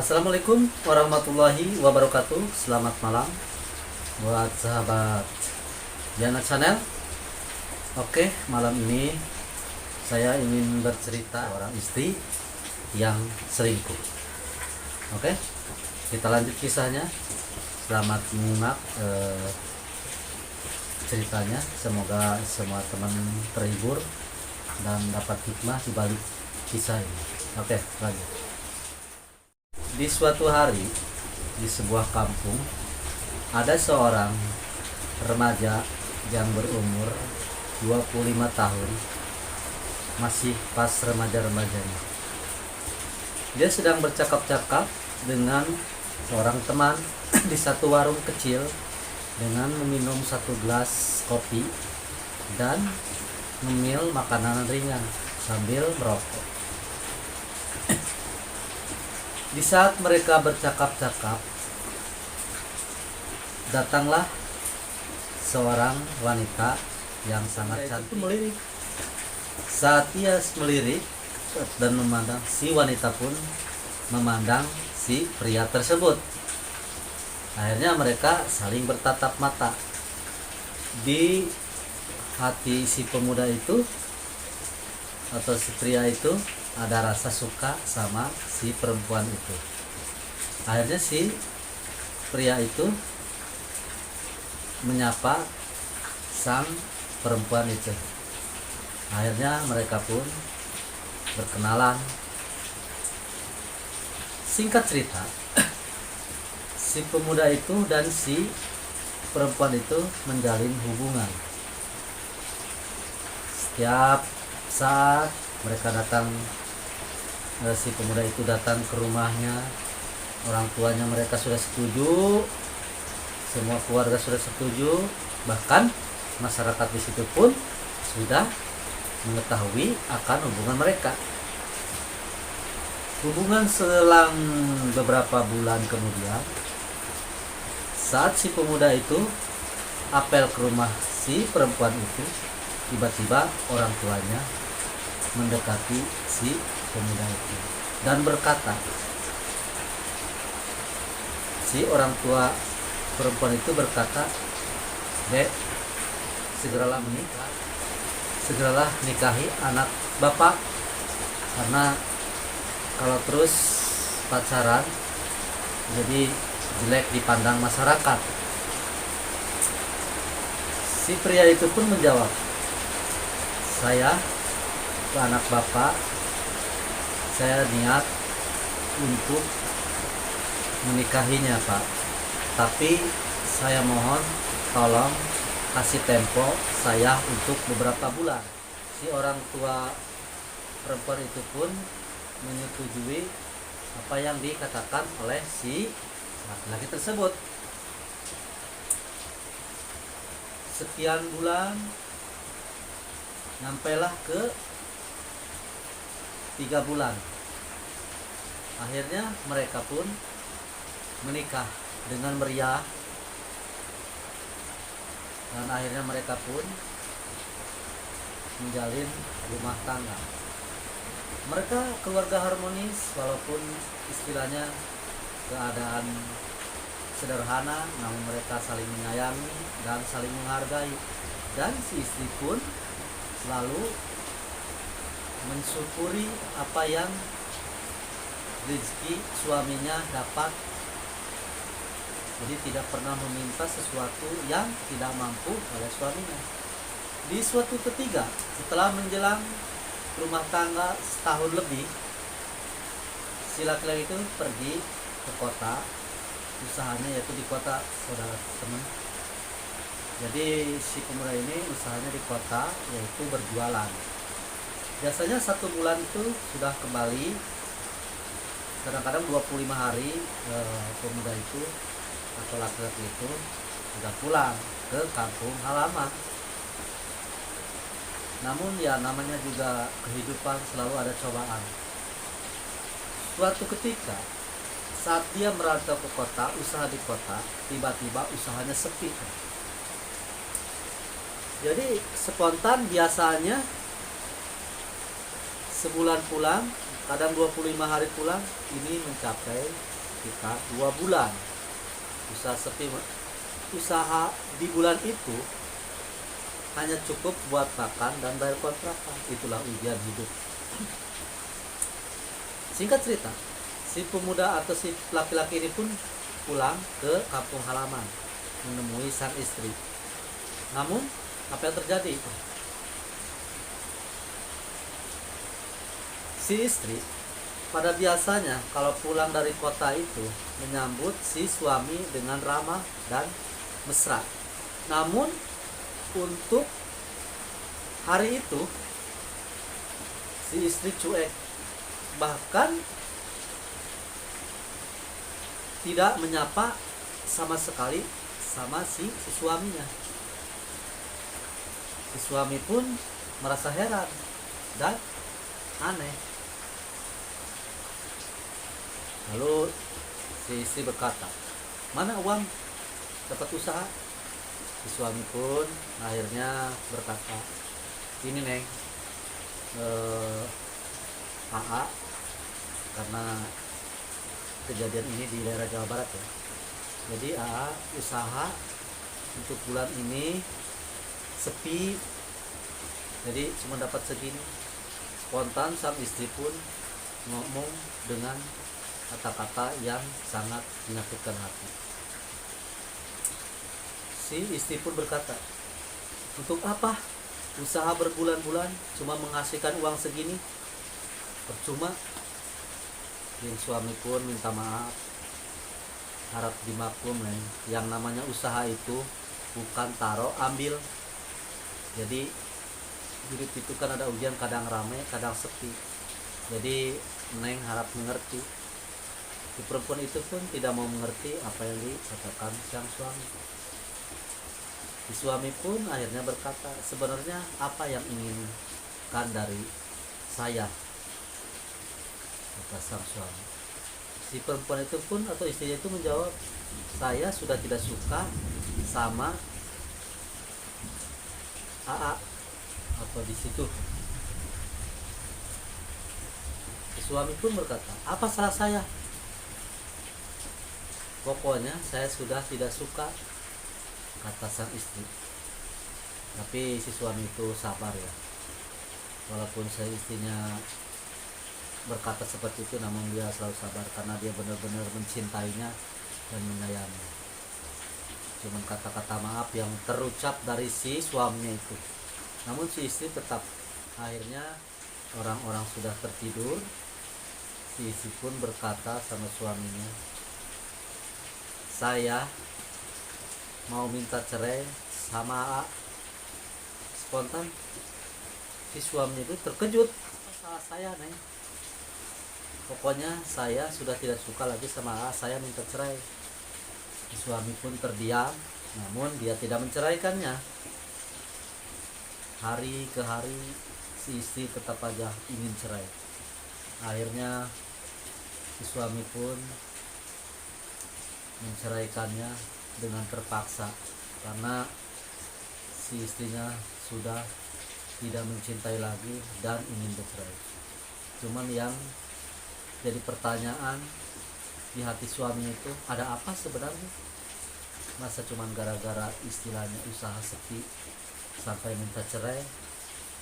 Assalamualaikum warahmatullahi wabarakatuh. Selamat malam buat sahabat Diana Channel. Oke, malam ini saya ingin bercerita orang istri yang selingkuh. Oke, kita lanjut kisahnya. Selamat menyimak ceritanya. Semoga semua teman terhibur dan dapat hikmah di balik kisah ini. Oke, lanjut. Di suatu hari, di sebuah kampung, ada seorang remaja yang berumur 25 tahun, masih pas remaja-remajanya. Dia sedang bercakap-cakap dengan seorang teman di satu warung kecil dengan meminum satu gelas kopi dan ngemil makanan ringan sambil merokok. Di saat mereka bercakap-cakap, datanglah seorang wanita yang sangat cantik melirik. Saat ia melirik dan memandang, si wanita pun memandang si pria tersebut. Akhirnya mereka saling bertatap mata. Di hati si pemuda itu atau si pria itu ada rasa suka sama si perempuan itu. Akhirnya si pria itu menyapa sang perempuan itu. Akhirnya mereka pun berkenalan. Singkat cerita, si pemuda itu dan si perempuan itu menjalin hubungan. Setiap saat mereka datang, si pemuda itu datang ke rumahnya, orang tuanya mereka sudah setuju, semua keluarga sudah setuju, bahkan masyarakat di situ pun sudah mengetahui akan hubungan mereka. Hubungan selang beberapa bulan kemudian, saat si pemuda itu apel ke rumah si perempuan itu, tiba-tiba orang tuanya mendekati si pemuda itu dan berkata, si orang tua perempuan itu berkata, "Dek, segeralah menikah, segeralah nikahi anak bapak, karena kalau terus pacaran jadi jelek dipandang masyarakat." Si pria itu pun menjawab, "Saya ke anak bapak, saya niat untuk menikahinya, Pak. Tapi saya mohon tolong kasih tempo saya untuk beberapa bulan." Si orang tua perempuan itu pun menyetujui apa yang dikatakan oleh si laki-laki tersebut. Sekian bulan, nyampailah ke 3 bulan. Akhirnya mereka pun menikah dengan meriah, dan akhirnya mereka pun menjalin rumah tangga. Mereka keluarga harmonis, walaupun istilahnya keadaan sederhana, namun mereka saling menyayangi dan saling menghargai. Dan si istri pun selalu mensyukuri apa yang rezeki suaminya dapat. Jadi tidak pernah meminta sesuatu yang tidak mampu oleh suaminya. Di suatu ketiga, setelah menjelang rumah tangga setahun lebih, si laki-laki itu pergi ke kota, usahanya yaitu di kota, saudara teman. Jadi si pemuda ini usahanya di kota, yaitu berjualan. Biasanya 1 bulan itu sudah kembali, kadang-kadang 25 hari pemuda itu atau laki-laki itu sudah pulang ke kampung halaman. Namun ya namanya juga kehidupan, selalu ada cobaan. Suatu ketika saat dia merantau ke kota, usaha di kota, tiba-tiba usahanya sepi. Jadi spontan biasanya sebulan pulang, kadang 25 hari pulang, ini mencapai sekitar 2 bulan. Usaha di bulan itu hanya cukup buat makan dan bayar kontrakan. Itulah ujian hidup. Singkat cerita, si pemuda atau si laki-laki ini pun pulang ke kampung halaman menemui sang istri. Namun apa yang terjadi? Si istri pada biasanya kalau pulang dari kota itu menyambut si suami dengan ramah dan mesra. Namun untuk hari itu si istri cuek, bahkan tidak menyapa sama sekali sama si suaminya. Si suami pun merasa heran dan aneh. Lalu si istri berkata, "Mana uang dapat usaha?" Si suami pun akhirnya berkata, "Ini Neng, AA, karena kejadian ini di daerah Jawa Barat ya. Jadi AA usaha untuk bulan ini sepi, jadi cuma dapat segini." Spontan sang istri pun ngomong dengan kata-kata yang sangat menyakitkan hati. Si istri pun berkata, "Untuk apa usaha berbulan-bulan cuma menghasilkan uang segini? Percuma." Yang suami pun minta maaf, harap dimaklum yang namanya usaha itu bukan taruh ambil. Jadi hidup itu kan ada ujian, kadang ramai kadang sepi. Jadi Neng harap mengerti. Si perempuan itu pun tidak mau mengerti apa yang dikatakan sang suami. Si suami pun akhirnya berkata, "Sebenarnya apa yang inginkan dari saya?" kata sang suami. Si perempuan itu pun atau istrinya itu menjawab, "Saya sudah tidak suka sama AA atau di situ." Si suami pun berkata, "Apa salah saya? Pokoknya saya sudah tidak suka," kata sang istri. Tapi si suami itu sabar ya. Walaupun si istrinya berkata seperti itu, namun dia selalu sabar karena dia benar-benar mencintainya dan menyayangi. Cuman kata-kata maaf yang terucap dari si suaminya itu. Namun si istri tetap. Akhirnya orang-orang sudah tertidur. Si istri pun berkata sama suaminya, "Saya mau minta cerai sama AA." Spontan si suaminya itu terkejut. "Apa salah saya, Neng? Pokoknya saya sudah tidak suka lagi sama AA, saya minta cerai." Si suami pun terdiam, namun dia tidak menceraikannya. Hari ke hari si istri tetap aja ingin cerai. Akhirnya si suami pun menceraikannya dengan terpaksa karena si istrinya sudah tidak mencintai lagi dan ingin bercerai. Cuman yang jadi pertanyaan di hati suaminya itu, ada apa sebenarnya? Masa cuman gara-gara istilahnya usaha sepi sampai minta cerai?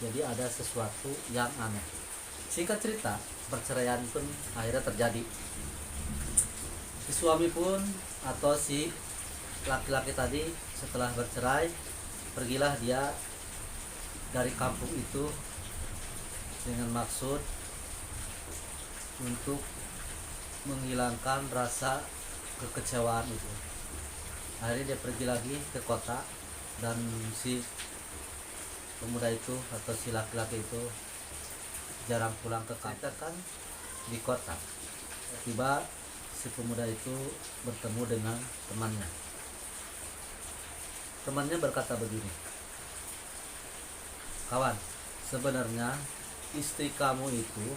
Jadi ada sesuatu yang aneh. Singkat cerita, perceraian pun akhirnya terjadi. Si suami pun atau si laki-laki tadi setelah bercerai, pergilah dia dari kampung itu dengan maksud untuk menghilangkan rasa kekecewaan itu. Akhirnya dia pergi lagi ke kota, dan si pemuda itu atau si laki-laki itu jarang pulang ke kampung. Kan di kota tiba si pemuda itu bertemu dengan temannya. Temannya berkata begini, "Kawan, sebenarnya istri kamu itu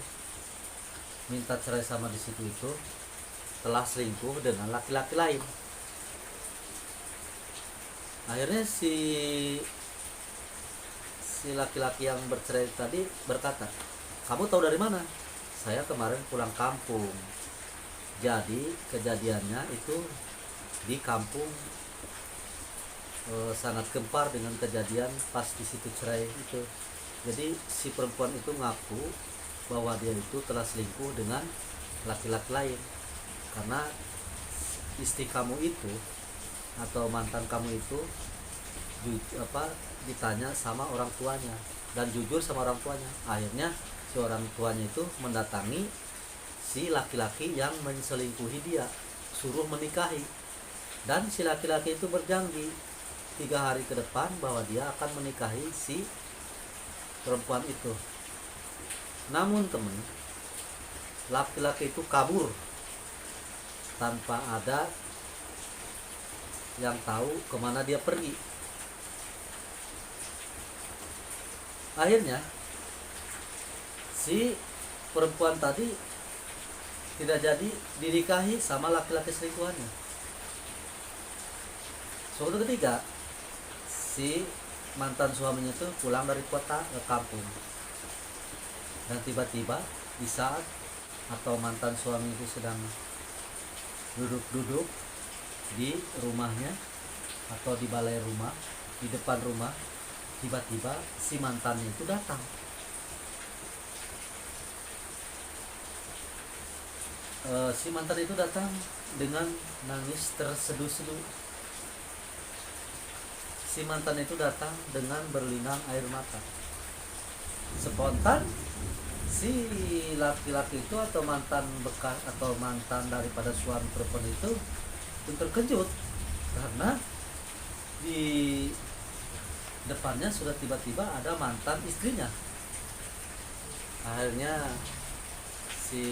minta cerai sama di situ itu telah selingkuh dengan laki-laki lain." Akhirnya si laki-laki yang bercerai tadi berkata, "Kamu tahu dari mana?" "Saya kemarin pulang kampung." Jadi kejadiannya itu di kampung sangat gempar dengan kejadian pas di situ cerai itu. Jadi si perempuan itu ngaku bahwa dia itu telah selingkuh dengan laki-laki lain, karena istri kamu itu atau mantan kamu itu ditanya sama orang tuanya dan jujur sama orang tuanya. Akhirnya si orang tuanya itu mendatangi si laki-laki yang menselingkuhi dia, suruh menikahi, dan si laki-laki itu berjanji 3 hari ke depan bahwa dia akan menikahi si perempuan itu. Namun teman, laki-laki itu kabur tanpa ada yang tahu kemana dia pergi. Akhirnya si perempuan tadi tidak jadi dinikahi sama laki-laki selingkuhannya. Suatu ketika si mantan suaminya itu pulang dari kota ke kampung, dan tiba-tiba di saat atau mantan suami itu sedang duduk-duduk di rumahnya atau di balai rumah, di depan rumah, tiba-tiba si mantannya itu datang. Si mantan itu datang dengan nangis terseduh-seduh. Si mantan itu datang dengan berlinang air mata. Spontan si laki-laki itu atau mantan bekas atau mantan daripada suami perempuan itu pun terkejut karena di depannya sudah tiba-tiba ada mantan istrinya. Akhirnya si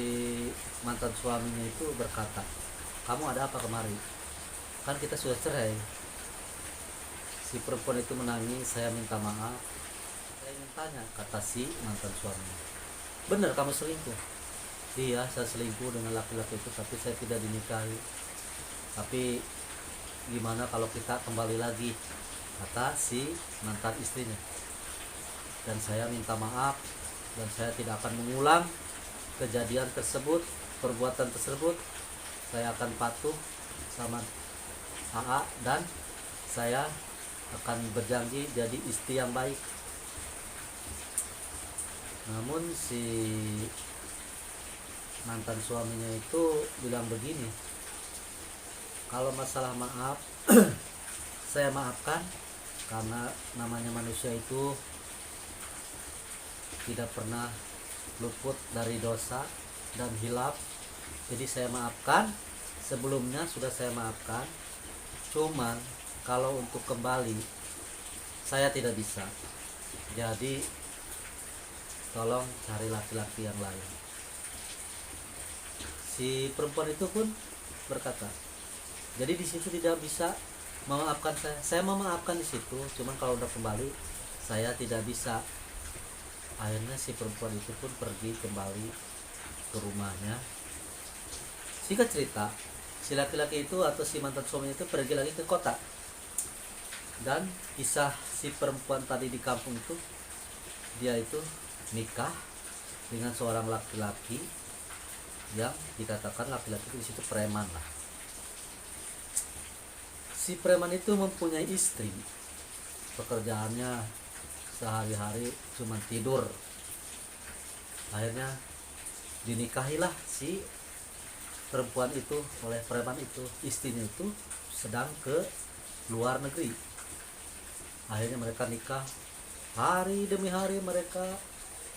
mantan suaminya itu berkata, "Kamu ada apa kemari? Kan kita sudah cerai." Si perempuan itu menangis, "Saya minta maaf. Saya ingin tanya," kata si mantan suaminya, "benar kamu selingkuh?" "Iya, saya selingkuh dengan laki-laki itu, tapi saya tidak dinikahi. Tapi gimana kalau kita kembali lagi?" kata si mantan istrinya. "Dan saya minta maaf, dan saya tidak akan mengulang kejadian tersebut, perbuatan tersebut. Saya akan patuh sama AA dan saya akan berjanji jadi istri yang baik." Namun si mantan suaminya itu bilang begini, "Kalau masalah maaf, saya maafkan, karena namanya manusia itu tidak pernah luput dari dosa dan hilaf. Jadi saya maafkan, sebelumnya sudah saya maafkan. Cuman kalau untuk kembali saya tidak bisa. Jadi tolong cari laki-laki yang lain." Si perempuan itu pun berkata, "Jadi di situ tidak bisa memaafkan saya. Saya memaafkan di situ, cuman kalau udah kembali saya tidak bisa." Akhirnya si perempuan itu pun pergi kembali ke rumahnya. Singkat cerita, si laki-laki itu atau si mantan suaminya itu pergi lagi ke kota. Dan kisah si perempuan tadi di kampung itu, dia itu nikah dengan seorang laki-laki yang dikatakan laki-laki itu di situ preman lah. Si preman itu mempunyai istri, pekerjaannya sehari-hari cuma tidur. Akhirnya dinikahilah si perempuan itu oleh preman itu. Istrinya itu sedang ke luar negeri. Akhirnya mereka nikah. Hari demi hari mereka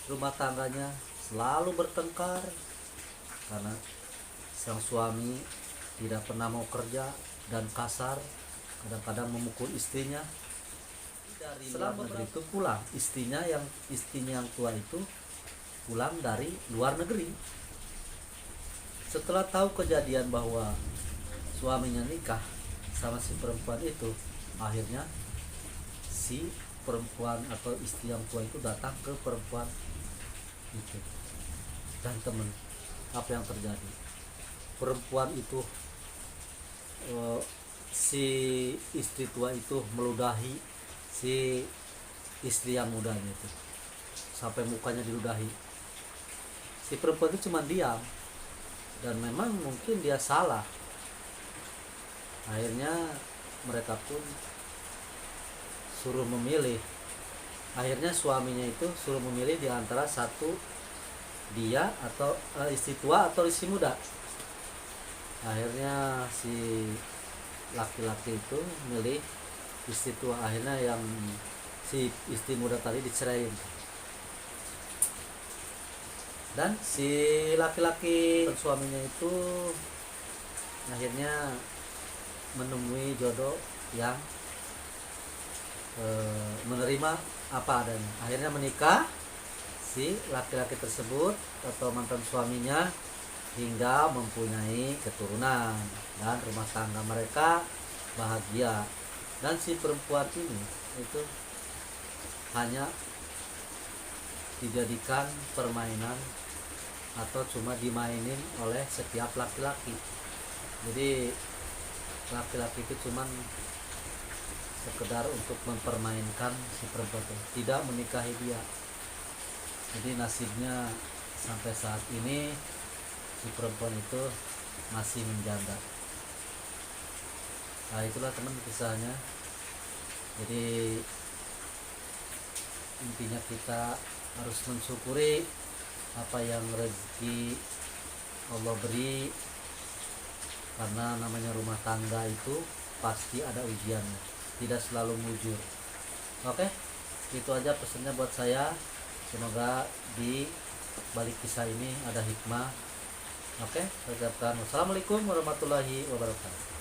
rumah tangganya selalu bertengkar karena sang suami tidak pernah mau kerja dan kasar, kadang-kadang memukul istrinya. Dari luar negeri itu pulang, istrinya yang tua itu pulang dari luar negeri. Setelah tahu kejadian bahwa suaminya nikah sama si perempuan itu, akhirnya si perempuan atau istri yang tua itu datang ke perempuan itu. Dan teman, apa yang terjadi? Perempuan itu si istri tua itu meludahi si istri yang mudanya itu sampai mukanya diludahi. Si perempuan itu cuma diam, dan memang mungkin dia salah. Akhirnya mereka pun suruh memilih. Akhirnya suaminya itu suruh memilih di antara satu, dia atau istri tua atau istri muda. Akhirnya si laki-laki itu milih istri tua. Akhirnya yang si istri muda tadi diceraiin. Dan si laki-laki suaminya itu akhirnya menemui jodoh yang menerima apa adanya. Akhirnya menikah si laki-laki tersebut atau mantan suaminya hingga mempunyai keturunan dan rumah tangga mereka bahagia. Dan si perempuan ini itu hanya dijadikan permainan atau cuma dimainin oleh setiap laki-laki. Jadi laki-laki itu cuman sekedar untuk mempermainkan si perempuan itu, tidak menikahi dia. Jadi nasibnya sampai saat ini si perempuan itu masih menjanda. Nah itulah teman kisahnya. Jadi intinya kita harus mensyukuri apa yang rezeki Allah beri, karena namanya rumah tangga itu pasti ada ujiannya, tidak selalu mujur. Oke, itu aja pesannya buat saya. Semoga di balik kisah ini ada hikmah. Oke, saya ucapkan wassalamualaikum warahmatullahi wabarakatuh.